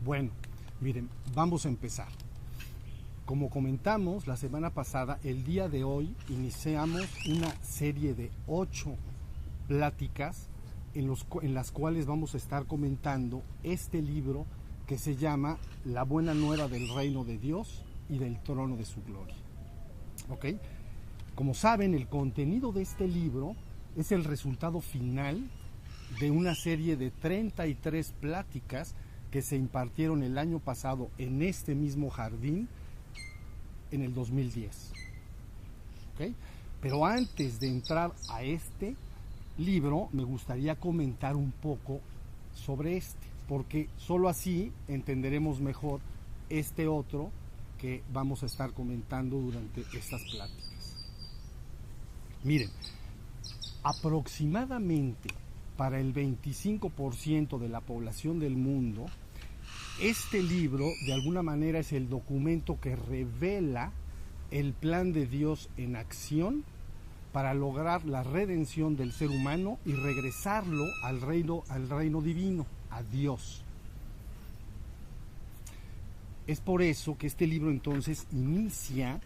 Bueno, miren, vamos a empezar. Como comentamos la semana pasada, el día de hoy iniciamos una serie de 8 pláticas en las cuales vamos a estar comentando este libro que se llama La Buena Nueva del Reino de Dios y del Trono de su Gloria. ¿Ok? Como saben, el contenido de este libro es el resultado final de una serie de 33 pláticas que se impartieron el año pasado en este mismo jardín en el 2010. ¿Okay? Pero antes de entrar a este libro, me gustaría comentar un poco sobre este, porque solo así entenderemos mejor este otro que vamos a estar comentando durante estas pláticas. Miren, aproximadamente para el 25% de la población del mundo, este libro de alguna manera es el documento que revela el plan de Dios en acción para lograr la redención del ser humano y regresarlo al reino divino, a Dios. Es por eso que este libro entonces inicia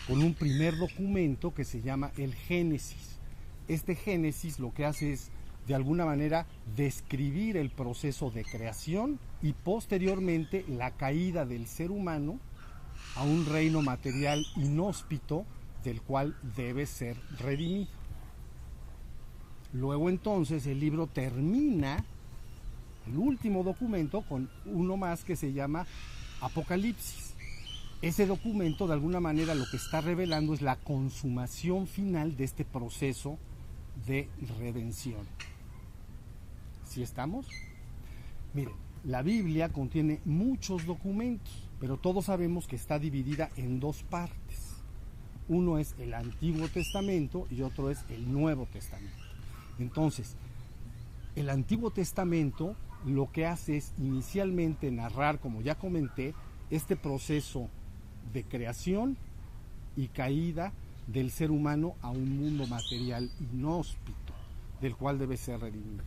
con un primer documento que se llama el Génesis. Este Génesis lo que hace es, de alguna manera, describir el proceso de creación y posteriormente la caída del ser humano a un reino material inhóspito del cual debe ser redimido. Luego entonces el libro termina, el último documento, con uno más que se llama Apocalipsis. Ese documento de alguna manera lo que está revelando es la consumación final de este proceso de redención. ¿Sí estamos? Miren, la Biblia contiene muchos documentos, pero todos sabemos que está dividida en dos partes. Uno es el Antiguo Testamento y otro es el Nuevo Testamento. Entonces, el Antiguo Testamento lo que hace es inicialmente narrar, como ya comenté, este proceso de creación y caída del ser humano a un mundo material inhóspito, del cual debe ser redimido.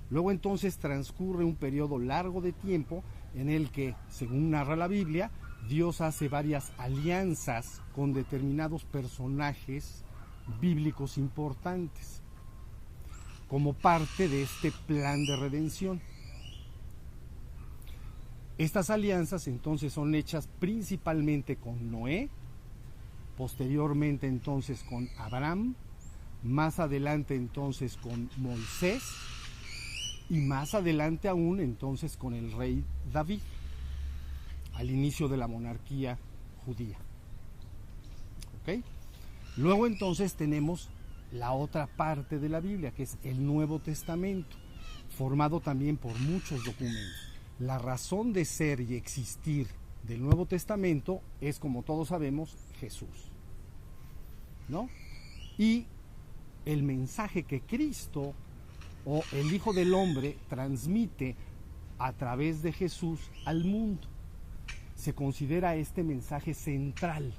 Luego entonces transcurre un periodo largo de tiempo en el que, según narra la Biblia, Dios hace varias alianzas con determinados personajes bíblicos importantes, como parte de este plan de redención. Estas alianzas entonces son hechas principalmente con Noé, posteriormente entonces con Abraham, más adelante entonces con Moisés y más adelante aún entonces con el rey David, al inicio de la monarquía judía. ¿Ok? Luego entonces tenemos la otra parte de la Biblia, que es el Nuevo Testamento, formado también por muchos documentos. La razón de ser y existir del Nuevo Testamento es, como todos sabemos, Jesús, ¿no? Y el mensaje que Cristo o el Hijo del Hombre transmite a través de Jesús al mundo. Se considera este mensaje central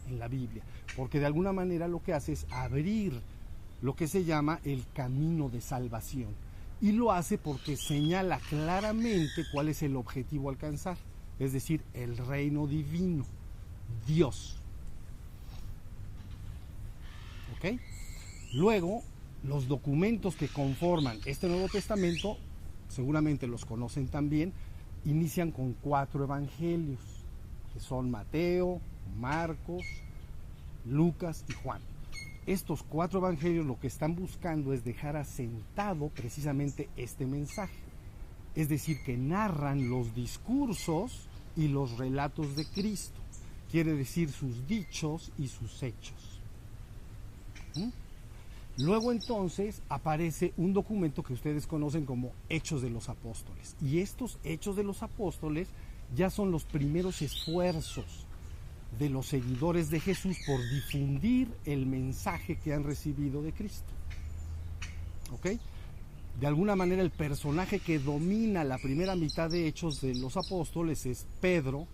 en la Biblia, porque de alguna manera lo que hace es abrir lo que se llama el camino de salvación. Y lo hace porque señala claramente cuál es el objetivo a alcanzar, es decir, el reino divino, Dios. ¿Ok? Luego, los documentos que conforman este Nuevo Testamento, seguramente los conocen también, inician con 4 evangelios, que son Mateo, Marcos, Lucas y Juan. Estos 4 evangelios lo que están buscando es dejar asentado precisamente este mensaje. Es decir, que narran los discursos y los relatos de Cristo. Quiere decir sus dichos y sus hechos. Luego entonces aparece un documento que ustedes conocen como Hechos de los Apóstoles. Y estos Hechos de los Apóstoles ya son los primeros esfuerzos de los seguidores de Jesús por difundir el mensaje que han recibido de Cristo. ¿Ok? De alguna manera el personaje que domina la primera mitad de Hechos de los Apóstoles es Pedro,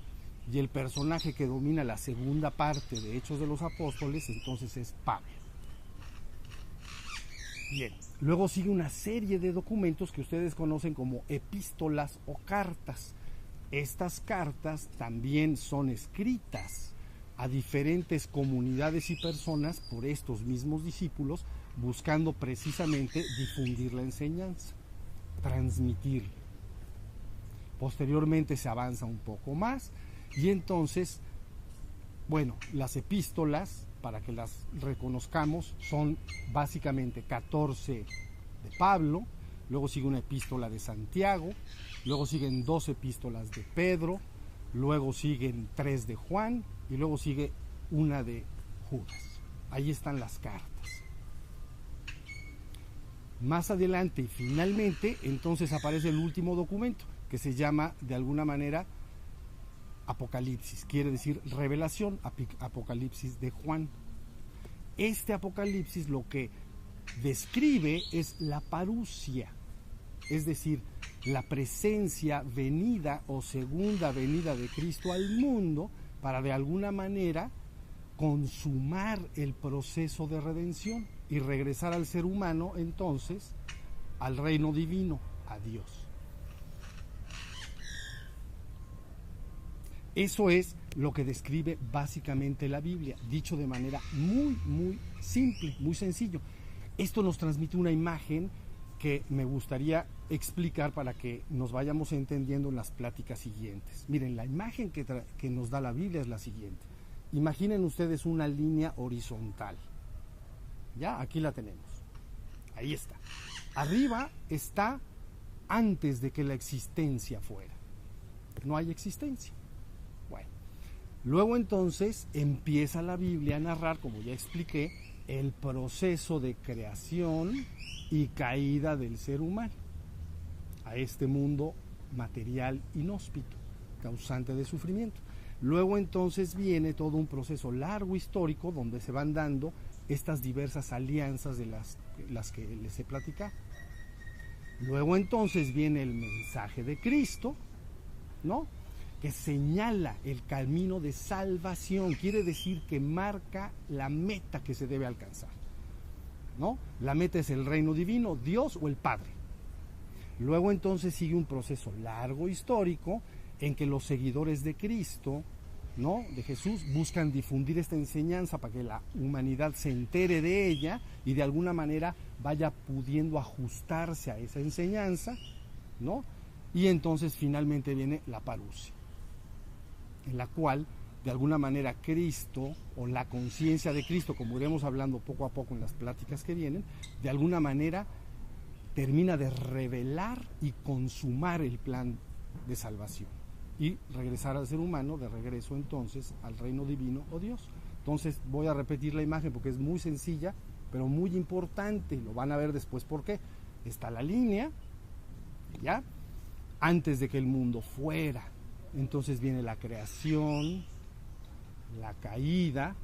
y el personaje que domina la segunda parte de Hechos de los Apóstoles entonces es Pablo. Bien, luego sigue una serie de documentos que ustedes conocen como epístolas o cartas, Estas cartas también son escritas a diferentes comunidades y personas por estos mismos discípulos, buscando precisamente difundir la enseñanza, transmitirla. Posteriormente se avanza un poco más y entonces, bueno, las epístolas, para que las reconozcamos, son básicamente 14 de Pablo, luego sigue una epístola de Santiago, luego siguen 2 epístolas de Pedro, luego siguen 3 de Juan y luego sigue una de Judas. Ahí están las cartas. Más adelante y finalmente entonces aparece el último documento, que se llama de alguna manera Apocalipsis, quiere decir revelación, Apocalipsis de Juan. Este Apocalipsis lo que describe es la parusia, es decir, la presencia, venida o segunda venida de Cristo al mundo para de alguna manera consumar el proceso de redención y regresar al ser humano entonces al reino divino, a Dios. Eso es lo que describe básicamente la Biblia, dicho de manera muy simple, muy sencillo. Esto nos transmite una imagen que me gustaría explicar para que nos vayamos entendiendo en las pláticas siguientes. Miren, la imagen que nos da la Biblia es la siguiente. Imaginen ustedes una línea horizontal. Ya, aquí la tenemos. Ahí está. Arriba está antes de que la existencia fuera. No hay existencia. Bueno, luego entonces empieza la Biblia a narrar, como ya expliqué, el proceso de creación y caída del ser humano a este mundo material inhóspito, causante de sufrimiento. Luego entonces viene todo un proceso largo histórico donde se van dando estas diversas alianzas de las que les he platicado. Luego entonces viene el mensaje de Cristo, ¿no?, que señala el camino de salvación, quiere decir que marca la meta que se debe alcanzar, ¿no? La meta es el reino divino, Dios o el Padre. Luego entonces sigue un proceso largo histórico en que los seguidores de Cristo, ¿no?, de Jesús, buscan difundir esta enseñanza para que la humanidad se entere de ella y de alguna manera vaya pudiendo ajustarse a esa enseñanza, ¿no? Y entonces finalmente viene la parusia, en la cual de alguna manera Cristo o la conciencia de Cristo, como iremos hablando poco a poco en las pláticas que vienen, de alguna manera termina de revelar y consumar el plan de salvación y regresar al ser humano de regreso entonces al reino divino o Dios. Entonces voy a repetir la imagen porque es muy sencilla pero muy importante, lo van a ver después por qué. Está la línea, ¿ya?, antes de que el mundo fuera. Entonces viene la creación, la caída,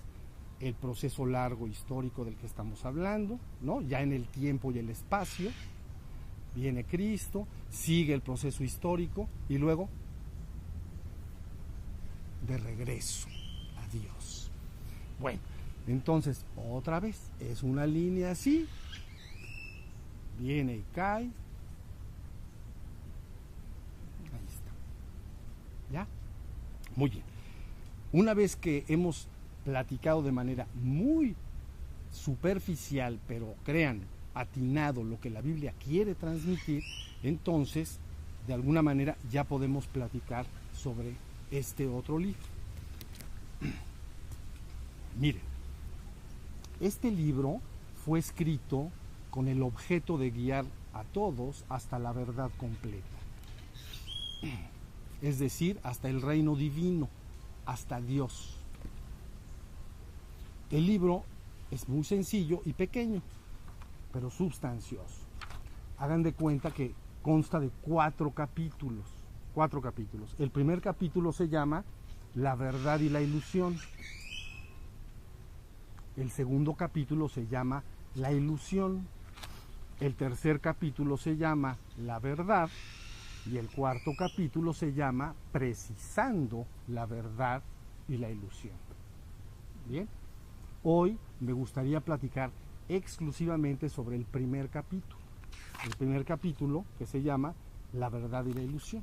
el proceso largo histórico del que estamos hablando, ¿no?, ya en el tiempo y el espacio. Viene Cristo, sigue el proceso histórico y luego de regreso a Dios. Bueno, entonces otra vez es una línea así, viene y cae. Ahí está. ¿Ya? Muy bien. Una vez que hemos platicado de manera muy superficial, pero crean, atinado lo que la Biblia quiere transmitir, entonces de alguna manera ya podemos platicar sobre este otro libro. Miren, este libro fue escrito con el objeto de guiar a todos hasta la verdad completa, es decir, hasta el reino divino, hasta Dios. El libro es muy sencillo y pequeño, pero sustancioso. Hagan de cuenta que consta de 4 capítulos. El primer capítulo se llama La verdad y la ilusión. El segundo capítulo se llama La ilusión. El tercer capítulo se llama La verdad. Y el cuarto capítulo se llama Precisando la verdad y la ilusión. Bien, hoy me gustaría platicar exclusivamente sobre el primer capítulo que se llama La verdad y la ilusión.